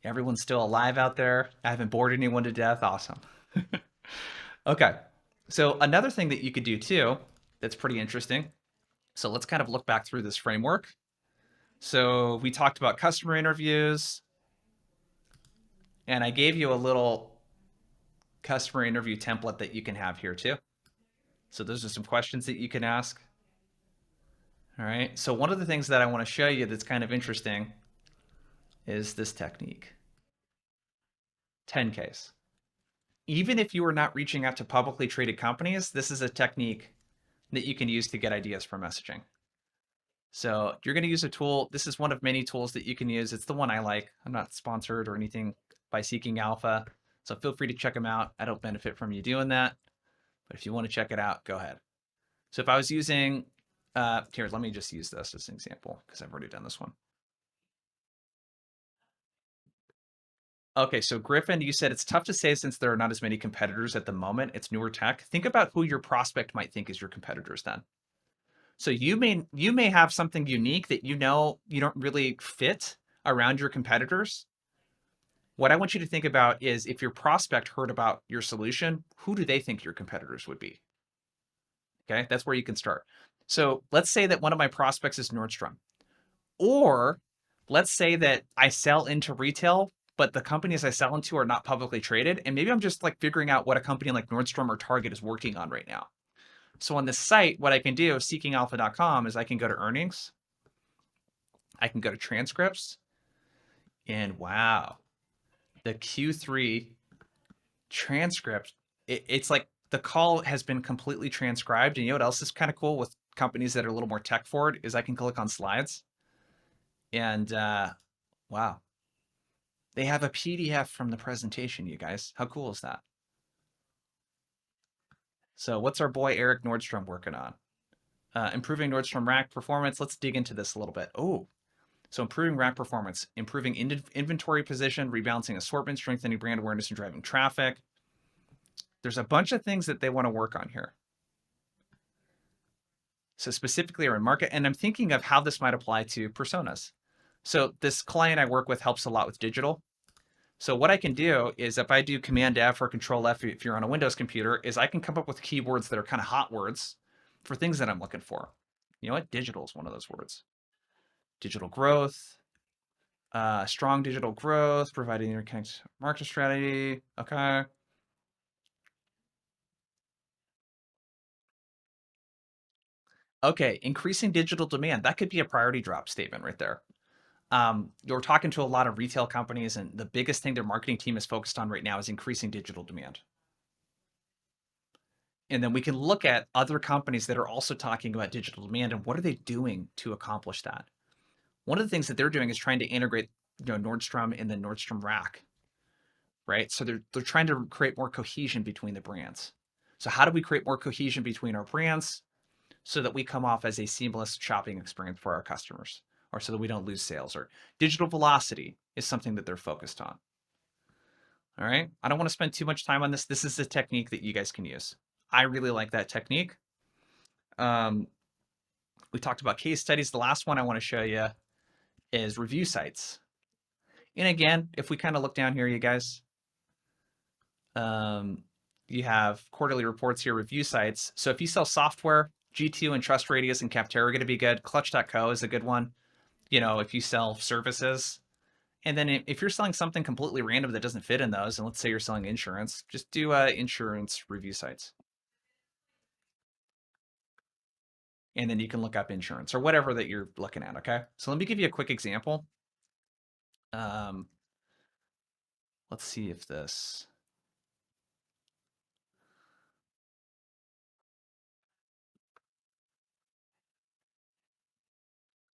Everyone's still alive out there. I haven't bored anyone to death. Awesome. Okay. So another thing that you could do too, that's pretty interesting. So let's kind of look back through this framework. So we talked about customer interviews, and I gave you a little customer interview template that you can have here too. So those are some questions that you can ask. All right. So one of the things that I want to show you that's kind of interesting is this technique. 10Ks. Even if you are not reaching out to publicly traded companies, this is a technique that you can use to get ideas for messaging. So you're going to use a tool. This is one of many tools that you can use. It's the one I like. I'm not sponsored or anything by Seeking Alpha. So feel free to check them out. I don't benefit from you doing that. But if you want to check it out, go ahead. So if I was using, here, let me just use this as an example because I've already done this one. Okay, so Griffin, you said it's tough to say since there are not as many competitors at the moment. It's newer tech. Think about who your prospect might think is your competitors then. So you may have something unique that you know you don't really fit around your competitors. What I want you to think about is if your prospect heard about your solution, who do they think your competitors would be? Okay, that's where you can start. So let's say that one of my prospects is Nordstrom. Or let's say that I sell into retail, but the companies I sell into are not publicly traded. And maybe I'm just like figuring out what a company like Nordstrom or Target is working on right now. So on this site, what I can do, seekingalpha.com, is I can go to earnings, I can go to transcripts, and wow, the Q3 transcript, it's like the call has been completely transcribed. And you know what else is kind of cool with companies that are a little more tech forward is I can click on slides and wow, they have a PDF from the presentation, you guys. How cool is that? So what's our boy Eric Nordstrom working on? Improving Nordstrom rack performance. Let's dig into this a little bit. Oh, so improving rack performance, improving inventory position, rebalancing assortment, strengthening brand awareness, and driving traffic. There's a bunch of things that they want to work on here. So specifically around market, and I'm thinking of how this might apply to personas. So this client I work with helps a lot with digital. So what I can do is if I do Command F or Control F if you're on a Windows computer, is I can come up with keywords that are kind of hot words for things that I'm looking for. You know what? Digital is one of those words. Digital growth, strong digital growth, providing interconnect market strategy. Okay. Okay, increasing digital demand. That could be a priority drop statement right there. You're talking to a lot of retail companies, and the biggest thing their marketing team is focused on right now is increasing digital demand. And then we can look at other companies that are also talking about digital demand and what are they doing to accomplish that. One of the things that they're doing is trying to integrate, Nordstrom and the Nordstrom rack, right? So they're trying to create more cohesion between the brands. So how do we create more cohesion between our brands so that we come off as a seamless shopping experience for our customers, or so that we don't lose sales? Or digital velocity is something that they're focused on. All right. I don't want to spend too much time on this. This is a technique that you guys can use. I really like that technique. Um, we talked about case studies. The last one I want to show you is review sites. And again, if we kind of look down here, you guys, um, you have quarterly reports here, review sites. So if you sell software, G2 and Trust Radius and Capterra are going to be good. Clutch.co is a good one. If you sell services. And then if you're selling something completely random that doesn't fit in those, and let's say you're selling insurance, just do insurance review sites. And then you can look up insurance or whatever that you're looking at, okay? So let me give you a quick example. Um, let's see if this,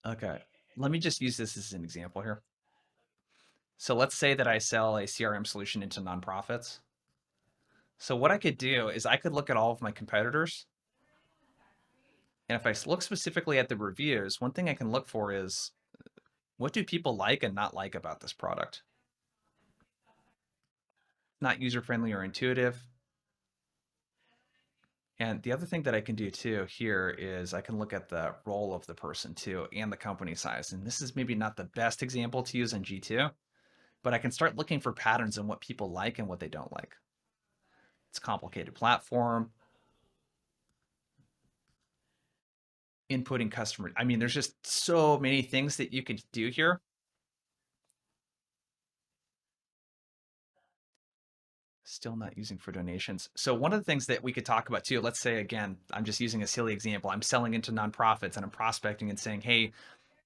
okay. Let me just use this as an example here. So let's say that I sell a CRM solution into nonprofits. So what I could do is I could look at all of my competitors. And if I look specifically at the reviews, one thing I can look for is what do people like and not like about this product? Not user-friendly or intuitive. And the other thing that I can do too here is I can look at the role of the person too and the company size. And this is maybe not the best example to use on G2, but I can start looking for patterns in what people like and what they don't like. It's a complicated platform. Inputting customer. I mean, there's just so many things that you could do here. Still not using for donations. So one of the things that we could talk about too, let's say again, I'm just using a silly example. I'm selling into nonprofits and I'm prospecting and saying, hey,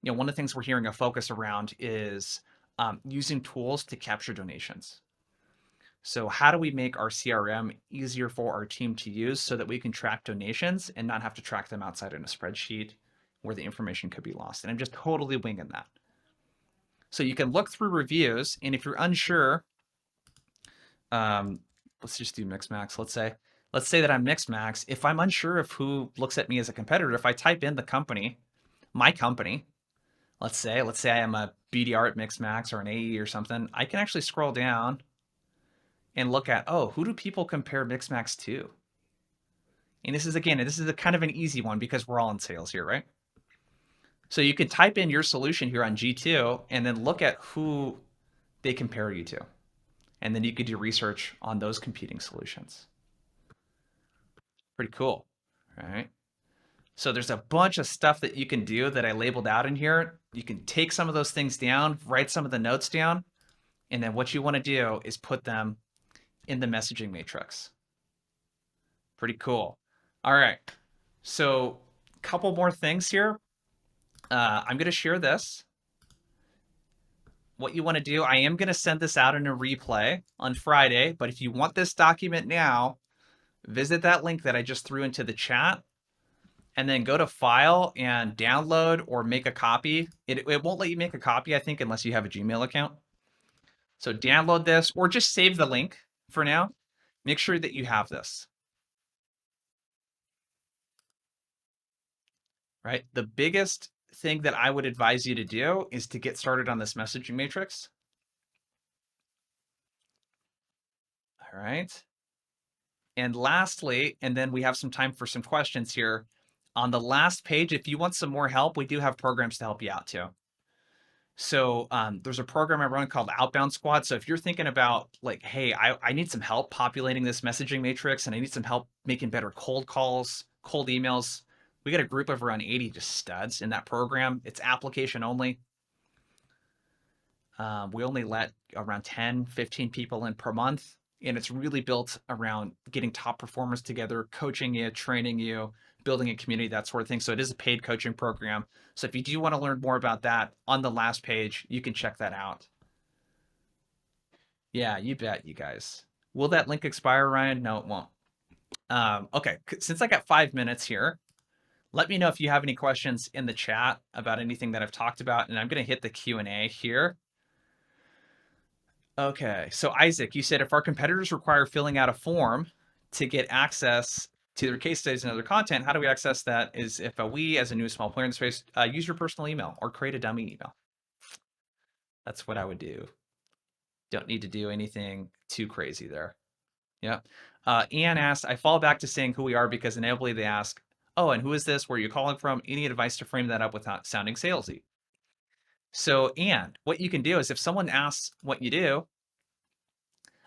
one of the things we're hearing a focus around is using tools to capture donations. So how do we make our CRM easier for our team to use so that we can track donations and not have to track them outside in a spreadsheet where the information could be lost? And I'm just totally winging that. So you can look through reviews, and if you're unsure, let's just do mix max. Let's let's say that I'm Mixmax. If I'm unsure of who looks at me as a competitor, if I type in the company, my company, let's say I am a BDR at Mixmax or an AE or something, I can actually scroll down and look at, oh, who do people compare Mixmax to? And this is a kind of an easy one because we're all in sales here, right? So you could type in your solution here on G2 and then look at who they compare you to. And then you could do research on those competing solutions. Pretty cool, right? So there's a bunch of stuff that you can do that I labeled out in here. You can take some of those things down, write some of the notes down, and then what you want to do is put them in the messaging matrix. Pretty cool. All right. So a couple more things here. I'm going to share this. What you want to do, I am going to send this out in a replay on Friday, but if you want this document now, visit that link that I just threw into the chat and then go to File and download or make a copy. It won't let you make a copy, I think, unless you have a Gmail account. So download this or just save the link for now. Make sure that you have this. Right? The biggest thing that I would advise you to do is to get started on this messaging matrix. All right. And lastly, and then we have some time for some questions here. On the last page, if you want some more help, we do have programs to help you out too. So there's a program I run called Outbound Squad. So if you're thinking about like, hey, I need some help populating this messaging matrix and I need some help making better cold calls, cold emails, we got a group of around 80 just studs in that program. It's application only. We only let around 10, 15 people in per month. And it's really built around getting top performers together, coaching you, training you, building a community, that sort of thing. So it is a paid coaching program. So if you do want to learn more about that, on the last page, you can check that out. Yeah, you bet, you guys. Will that link expire, Ryan? No, it won't. Okay, since I got 5 minutes here, let me know if you have any questions in the chat about anything that I've talked about, and I'm going to hit the Q&A here. Okay, so Isaac, you said if our competitors require filling out a form to get access to their case studies and other content, how do we access that? Is if we, as a new small player in the space, use your personal email or create a dummy email. That's what I would do. Don't need to do anything too crazy there. Yeah. Ian asked, I fall back to saying who we are because inevitably they ask, oh, and who is this? Where are you calling from? Any advice to frame that up without sounding salesy? So, and what you can do is if someone asks what you do,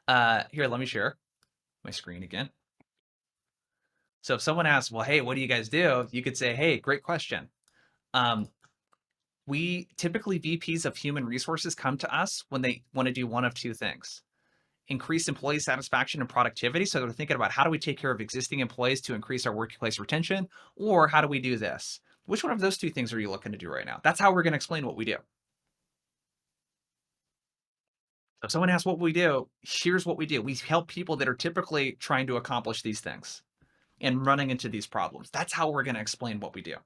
here, let me share my screen again. So if someone asks, well, hey, what do you guys do? You could say, hey, great question. We typically VPs of human resources come to us when they want to do one of two things: increase employee satisfaction and productivity. So they're thinking about how do we take care of existing employees to increase our workplace retention, or how do we do this? Which one of those two things are you looking to do right now? That's how we're going to explain what we do. So if someone asks what we do, here's what we do. We help people that are typically trying to accomplish these things and running into these problems. That's how we're going to explain what we do.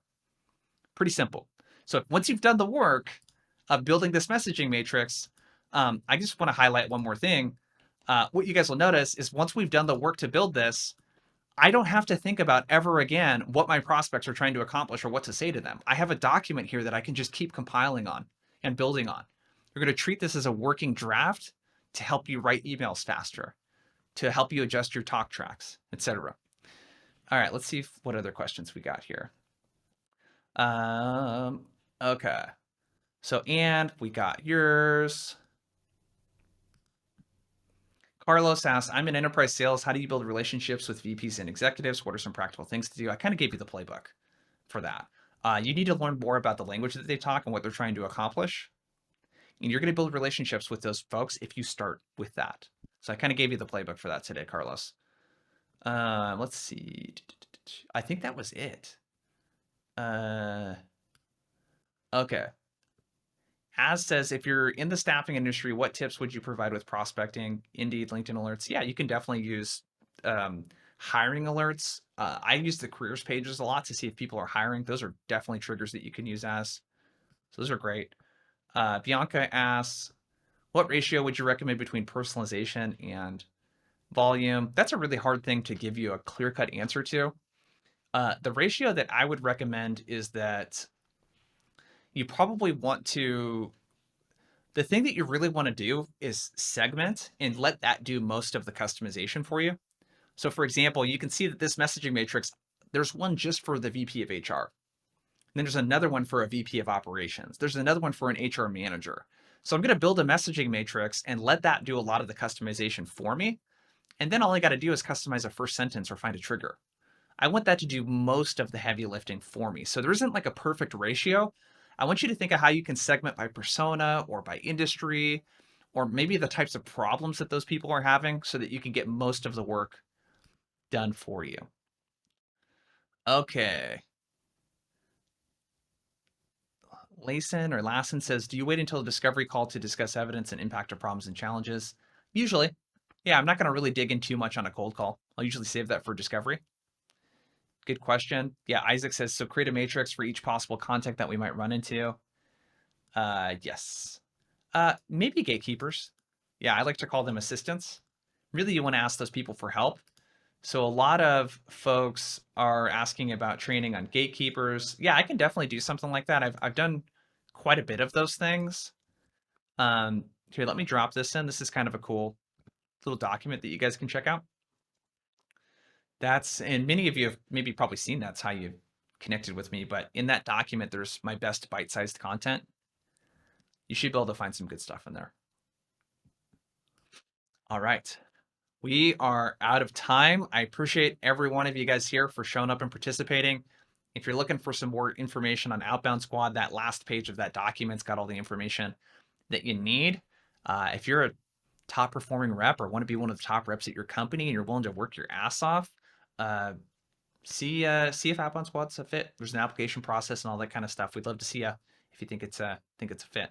Pretty simple. So once you've done the work of building this messaging matrix, I just want to highlight one more thing. What you guys will notice is once we've done the work to build this, I don't have to think about ever again what my prospects are trying to accomplish or what to say to them. I have a document here that I can just keep compiling on and building on. We're going to treat this as a working draft to help you write emails faster, to help you adjust your talk tracks, etc. All right, let's see what other questions we got here. Okay. So, and we got yours. Carlos asks, I'm in enterprise sales. How do you build relationships with VPs and executives? What are some practical things to do? I kind of gave you the playbook for that. You need to learn more about the language that they talk and what they're trying to accomplish. And you're going to build relationships with those folks if you start with that. So I kind of gave you the playbook for that today, Carlos. Let's see. I think that was it. Okay. As says, if you're in the staffing industry, what tips would you provide with prospecting? Indeed, LinkedIn alerts. Yeah, you can definitely use hiring alerts. I use the careers pages a lot to see if people are hiring. Those are definitely triggers that you can use as. So those are great. Bianca asks, what ratio would you recommend between personalization and volume. That's a really hard thing to give you a clear-cut answer to. The ratio that I would recommend is that you probably want to, the thing that you really want to do is segment and let that do most of the customization for you. So for example, you can see that this messaging matrix, there's one just for the VP of HR. Then there's another one for a VP of operations. There's another one for an HR manager. So I'm going to build a messaging matrix and let that do a lot of the customization for me. And then all I got to do is customize a first sentence or find a trigger. I want that to do most of the heavy lifting for me. So there isn't like a perfect ratio. I want you to think of how you can segment by persona or by industry, or maybe the types of problems that those people are having so that you can get most of the work done for you. Okay. Lassen says, do you wait until the discovery call to discuss evidence and impact of problems and challenges? Usually. Yeah, I'm not going to really dig in too much on a cold call. I'll usually save that for discovery. Good question. Yeah, Isaac says, so create a matrix for each possible contact that we might run into. Yes. Maybe gatekeepers. Yeah, I like to call them assistants. Really, you want to ask those people for help. So a lot of folks are asking about training on gatekeepers. Yeah, I can definitely do something like that. I've done quite a bit of those things. Here, let me drop this in. This is kind of a cool little document that you guys can check out. That's, and many of you have maybe probably seen that's how you connected with me, but in that document, there's my best bite-sized content. You should be able to find some good stuff in there. All right. We are out of time. I appreciate every one of you guys here for showing up and participating. If you're looking for some more information on Outbound Squad, that last page of that document's got all the information that you need. If you're a top performing rep or want to be one of the top reps at your company and you're willing to work your ass off, see if Outbound Squad's a fit. There's an application process and all that kind of stuff. We'd love to see you if you think it's a fit.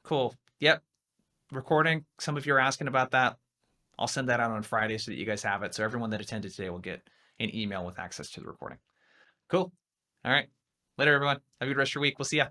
Cool. Yep. Recording. Some of you are asking about that. I'll send that out on Friday so that you guys have it. So everyone that attended today will get an email with access to the recording. Cool. All right. Later, everyone. Have a good rest of your week. We'll see ya.